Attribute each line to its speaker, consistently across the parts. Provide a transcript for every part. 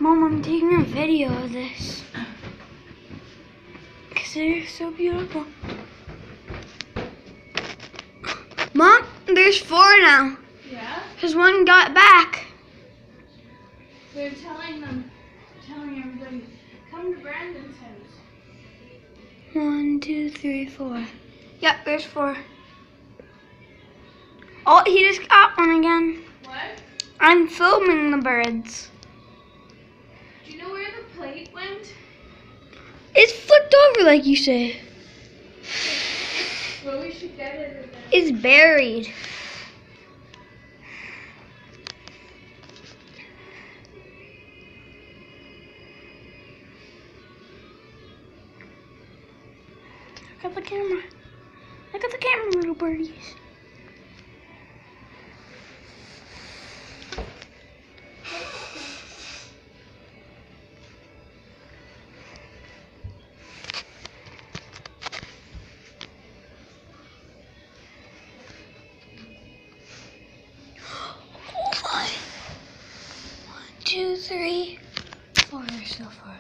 Speaker 1: Mom, I'm taking a video of this. Because they're so beautiful. Mom, there's 4 now.
Speaker 2: Yeah?
Speaker 1: Because one got back.
Speaker 2: They're telling everybody, come to Brandon's house.
Speaker 1: 1, 2, 3, 4. Yep, there's 4. Oh, he just got one again.
Speaker 2: What?
Speaker 1: I'm filming the birds.
Speaker 2: Do you know where the plate went?
Speaker 1: It's flipped over like you say.
Speaker 2: Well, we should get it.
Speaker 1: It's buried. Look at the camera. Look at the camera, little birdies. One, 2, 3, 4 so far.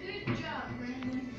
Speaker 2: Good job, Brandon.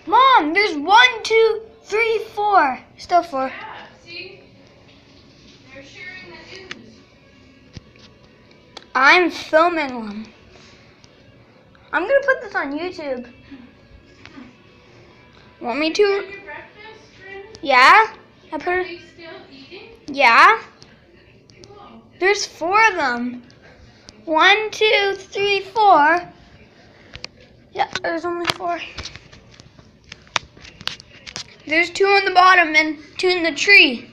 Speaker 1: Mom, there's 1, 2, 3, 4. Still 4.
Speaker 2: Yeah, see? They're sharing the news.
Speaker 1: I'm filming them. I'm gonna put this on YouTube. Want me
Speaker 2: Did
Speaker 1: to?
Speaker 2: you have your breakfast, Brandon?
Speaker 1: Yeah. I put
Speaker 2: Are
Speaker 1: it.
Speaker 2: they still eating?
Speaker 1: Yeah.
Speaker 2: Cool.
Speaker 1: There's 4 of them. 1, 2, 3, 4. Yeah, there's only 4. There's 2 on the bottom and 2 in the tree.